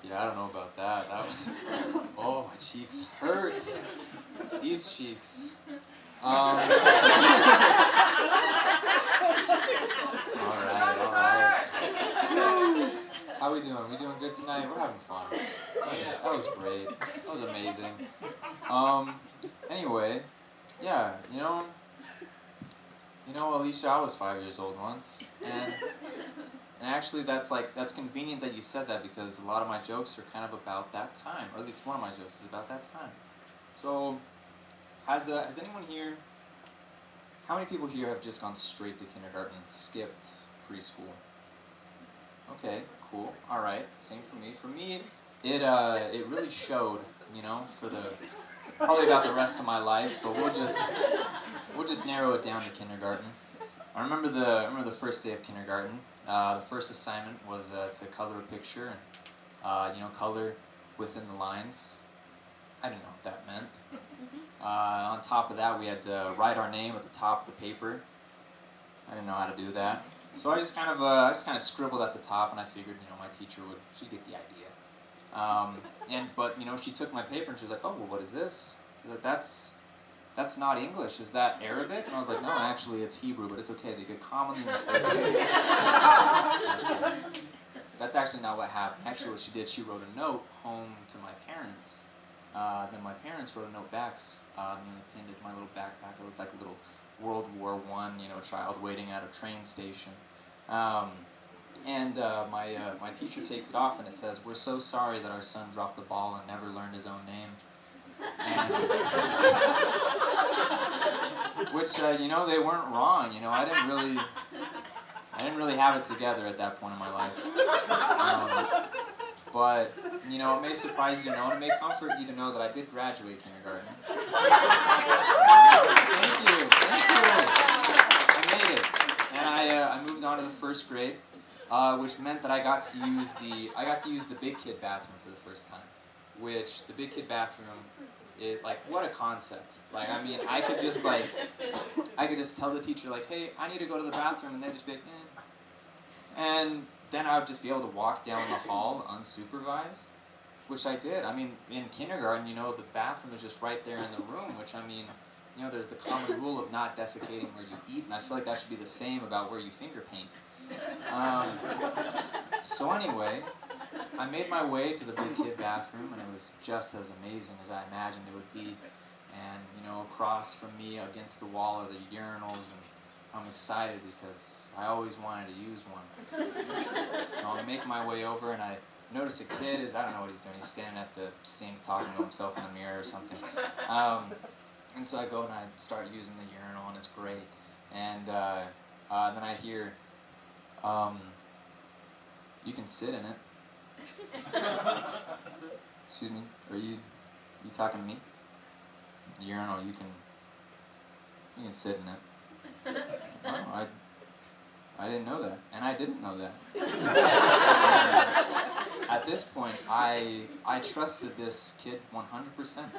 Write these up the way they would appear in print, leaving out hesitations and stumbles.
Yeah, I don't know about that. That was, oh, my cheeks hurt. These cheeks. All right, all right. How we doing? We doing good tonight? We're having fun. That was great. That was amazing. Um, anyway, yeah, Alicia, I was 5 years old once, and actually that's convenient that you said that because a lot of my jokes are kind of about that time, or at least one of my jokes is about that time. So, has anyone here? How many people here have just gone straight to kindergarten, skipped preschool? Okay, cool. All right, same for me. For me, it really showed, for the probably about the rest of my life, but we'll just narrow it down to kindergarten. I remember the first day of kindergarten. The first assignment was to color a picture and color within the lines. I didn't know what that meant. On top of that, we had to write our name at the top of the paper. I didn't know how to do that, so I just kind of scribbled at the top, and I figured my teacher she'd get the idea. But she took my paper and she was like, "Oh, well, what is this?" She's like, "That's not English. Is that Arabic?" And I was like, "No, actually, it's Hebrew, but it's okay. They get commonly mistaken." That's actually not what happened. Actually, what she did, she wrote a note home to my parents. Then my parents wrote a note back, pinned it in my little backpack. I looked like a little World War One, child waiting at a train station. My teacher takes it off and it says, "We're so sorry that our son dropped the ball and never learned his own name." And, which they weren't wrong. I didn't really have it together at that point in my life. But it may surprise you to know, and it may comfort you to know that I did graduate kindergarten. Thank you. I made it, and I moved on to the first grade, which meant that I got to use the big kid bathroom for the first time. Which the big kid bathroom, what a concept. I could just tell the teacher "Hey, I need to go to the bathroom," and they'd just be like, "Eh." And then I would just be able to walk down the hall unsupervised, which I did. In kindergarten, the bathroom is just right there in the room, which there's the common rule of not defecating where you eat, and I feel like that should be the same about where you finger paint. So anyway, I made my way to the big kid bathroom, and it was just as amazing as I imagined it would be. And, across from me against the wall are the urinals, and I'm excited because I always wanted to use one. So I make my way over, and I notice a kid I don't know what he's doing. He's standing at the sink talking to himself in the mirror or something. And so I go and I start using the urinal, and it's great. And then I hear, "You can sit in it." Excuse me, are you talking to me? The urinal, you can sit in it. Oh, I didn't know that, and I didn't know that. At this point, I trusted this kid 100%.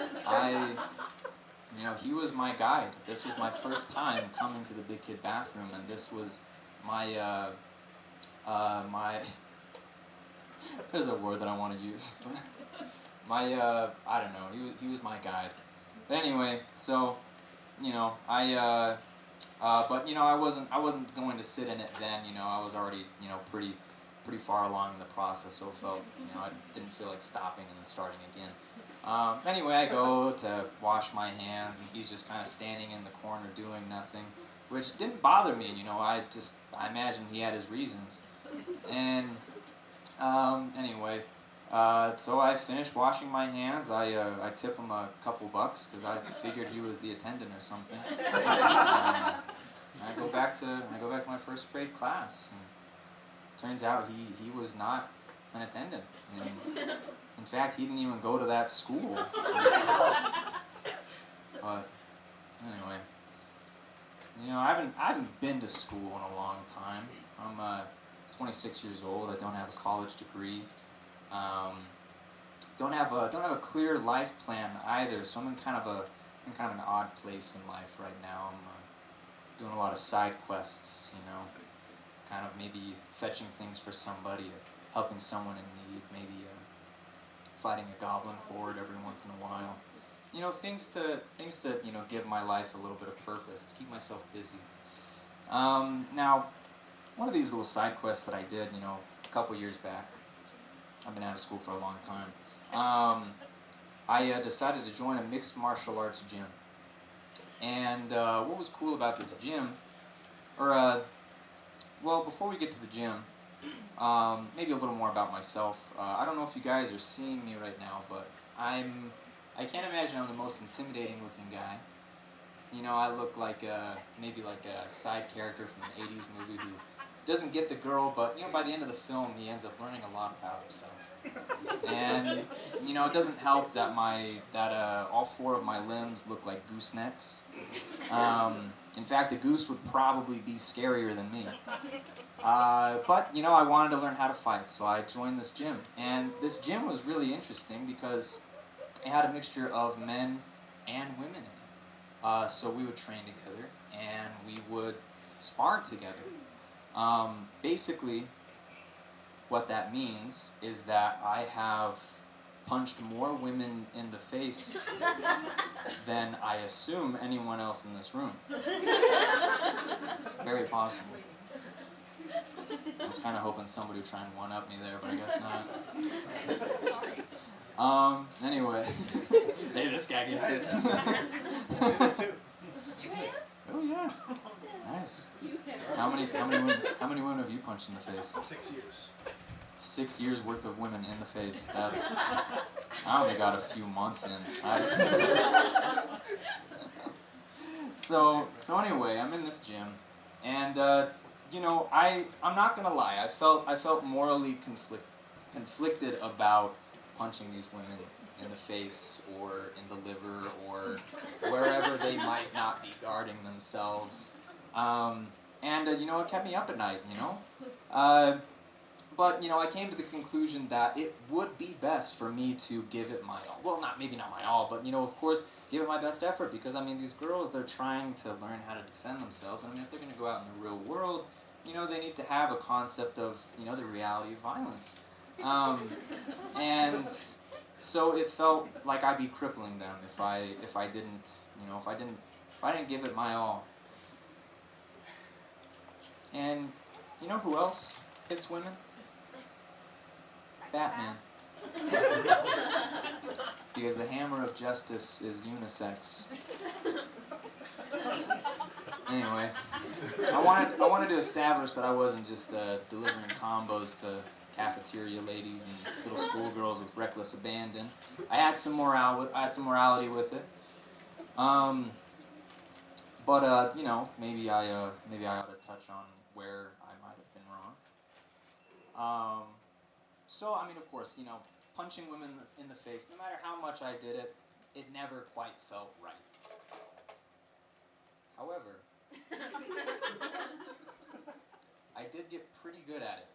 He was my guide. This was my first time coming to the big kid bathroom, and this was my there's a word that I want to use. I don't know. He was my guide. But anyway, so I wasn't going to sit in it then. I was already pretty far along in the process, so it felt I didn't feel like stopping and then starting again. Anyway, I go to wash my hands, and he's just kind of standing in the corner doing nothing, which didn't bother me. I imagined he had his reasons, and anyway. So I finished washing my hands. I tip him a couple bucks because I figured he was the attendant or something. I go back to my first grade class. And turns out he was not an attendant. And in fact, he didn't even go to that school. But anyway, I haven't been to school in a long time. I'm 26 years old. I don't have a college degree. Don't have a clear life plan either. So I'm in kind of an odd place in life right now. I'm doing a lot of side quests, kind of maybe fetching things for somebody, or helping someone in need, maybe fighting a goblin horde every once in a while. Things to give my life a little bit of purpose, to keep myself busy. Now, one of these little side quests that I did, a couple years back. I've been out of school for a long time. I decided to join a mixed martial arts gym. And what was cool about this gym, well, before we get to the gym, maybe a little more about myself. I don't know if you guys are seeing me right now, but I can't imagine I'm the most intimidating looking guy. I look like maybe like a side character from an 80s movie who doesn't get the girl, but by the end of the film he ends up learning a lot about himself. And it doesn't help that all four of my limbs look like goosenecks. In fact, the goose would probably be scarier than me. But I wanted to learn how to fight, so I joined this gym. And this gym was really interesting because it had a mixture of men and women in it. So we would train together and we would spar together. Basically, what that means is that I have punched more women in the face than I assume anyone else in this room. It's very possible. I was kind of hoping somebody would try and one-up me there, but I guess not. Anyway. Hey, this guy gets it. Oh, yeah. Nice. How many women have you punched in the face? 6 years. 6 years worth of women in the face. I only got a few months in. So anyway, I'm in this gym, and I'm not gonna lie. I felt morally conflicted about punching these women in the face or in the liver or wherever they might not be guarding themselves. It kept me up at night. But I came to the conclusion that it would be best for me to give it my all. Well, maybe not my all, but of course, give it my best effort, because these girls, they're trying to learn how to defend themselves. And if they're going to go out in the real world, they need to have a concept of the reality of violence. And so it felt like I'd be crippling them if I didn't give it my all. And who else hits women? Batman. Because the hammer of justice is unisex. Anyway, I wanted to establish that I wasn't just delivering combos to cafeteria ladies and little schoolgirls with reckless abandon. I had some morality with it. But maybe I ought to touch on where I might have been wrong. So of course, punching women in the face, no matter how much I did it, it never quite felt right. However, I did get pretty good at it.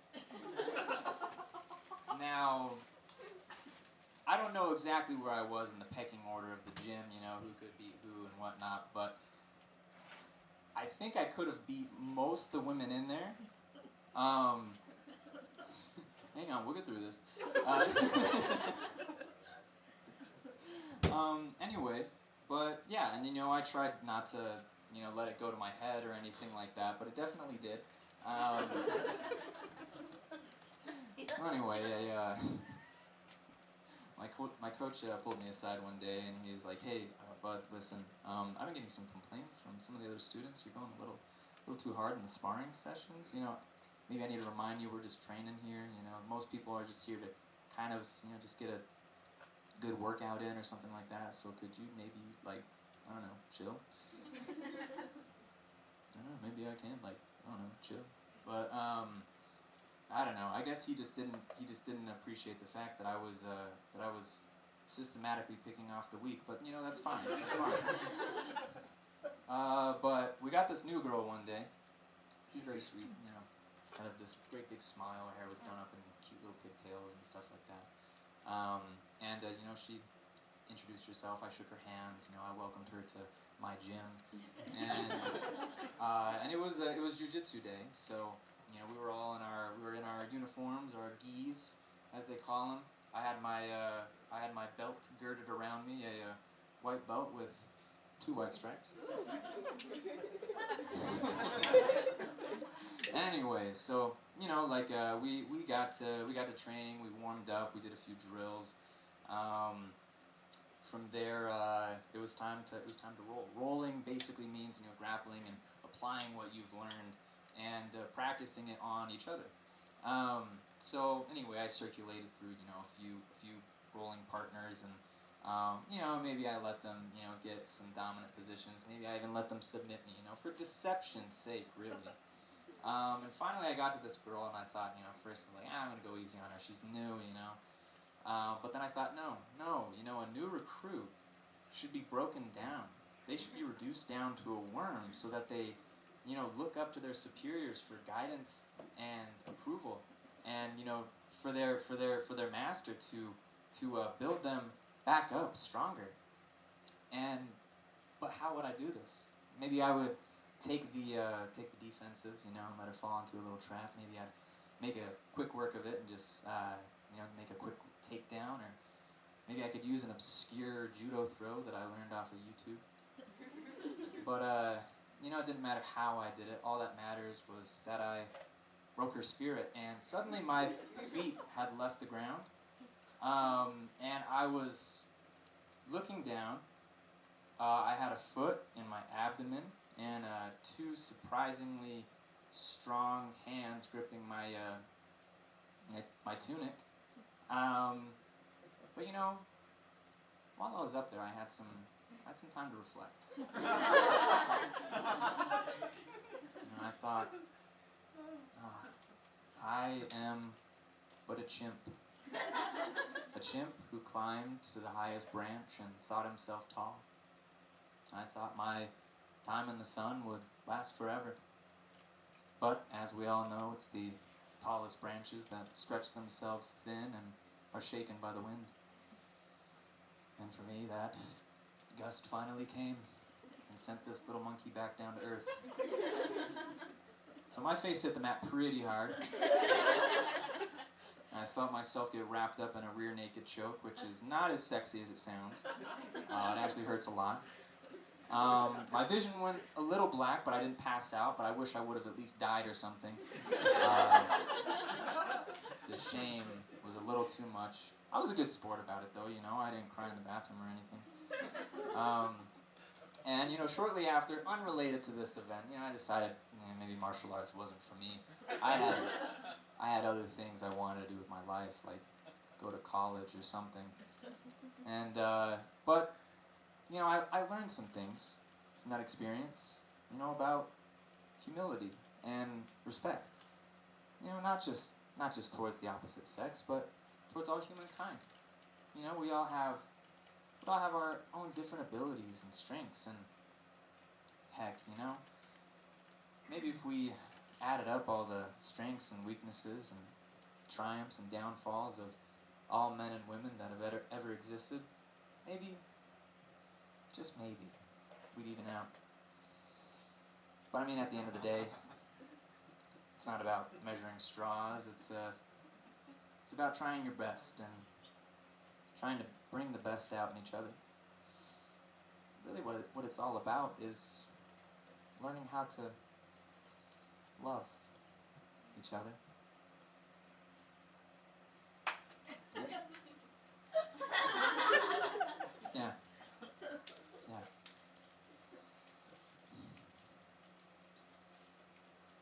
Now, I don't know exactly where I was in the pecking order of the gym, who could beat who and whatnot, but I think I could have beat most of the women in there. Hang on, we'll get through this. Anyway, but yeah, and I tried not to, let it go to my head or anything like that, but it definitely did. So anyway, my coach pulled me aside one day, and he was like, "Hey, bud, listen, I've been getting some complaints from some of the other students. You're going a little too hard in the sparring sessions. Maybe I need to remind you we're just training here. Most people are just here to kind of, just get a good workout in or something like that. So could you maybe, chill? I don't know, maybe I can, chill. But, I don't know. I guess he just didn't appreciate the fact that I was systematically picking off the weak. But, that's fine. That's fine. But we got this new girl one day. She's very sweet, kind of this great big smile. Her hair was done up in cute little pigtails and stuff like that. She introduced herself. I shook her hand. I welcomed her to my gym, and it was jiu-jitsu day. So we were all we were in our uniforms, our gis, as they call them. I had my belt girded around me, a white belt with 2 white stripes. Anyway, so we got to training. We warmed up. We did a few drills. From there, it was time to roll. Rolling basically means grappling and applying what you've learned and practicing it on each other. So anyway, I circulated through a few rolling partners, and maybe I let them get some dominant positions. Maybe I even let them submit me, for deception's sake, really. And finally, I got to this girl, and I thought, first I was like, I'm gonna go easy on her. She's new, But then I thought, no, a new recruit should be broken down. They should be reduced down to a worm so that they, look up to their superiors for guidance and approval, and for their master to build them back up stronger. But how would I do this? Maybe I would take the defensive, let her fall into a little trap. Maybe I'd make a quick work of it and just make a quick takedown, or maybe I could use an obscure judo throw that I learned off of YouTube. But it didn't matter how I did it. All that matters was that I broke her spirit, and suddenly my feet had left the ground, and I was looking down. I had a foot in my abdomen, and 2 surprisingly strong hands gripping my my tunic. But while I was up there, I had some time to reflect. I thought, I am but a chimp. A chimp who climbed to the highest branch and thought himself tall. I thought my time in the sun would last forever. But, as we all know, it's the tallest branches that stretch themselves thin and are shaken by the wind. And for me, that gust finally came and sent this little monkey back down to earth. So my face hit the mat pretty hard. I felt myself get wrapped up in a rear naked choke, which is not as sexy as it sounds. It actually hurts a lot. My vision went a little black, but I didn't pass out, but I wish I would have at least died or something. The shame was a little too much. I was a good sport about it, though, I didn't cry in the bathroom or anything. And, shortly after, unrelated to this event, I decided maybe martial arts wasn't for me. I had other things I wanted to do with my life, like go to college or something. And, but, I learned some things from that experience, about humility and respect. Not just towards the opposite sex, but towards all humankind. We all have our own different abilities and strengths, and heck, maybe if we added up all the strengths and weaknesses and triumphs and downfalls of all men and women that have ever existed, maybe, just maybe, we'd even out. But at the end of the day, it's not about measuring straws. It's about trying your best and trying to bring the best out in each other. Really, what it's all about is learning how to love each other. Yeah. Yeah.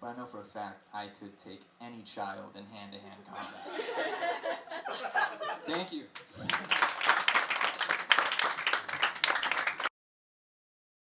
But I know for a fact I could take any child in hand-to-hand combat. Thank you.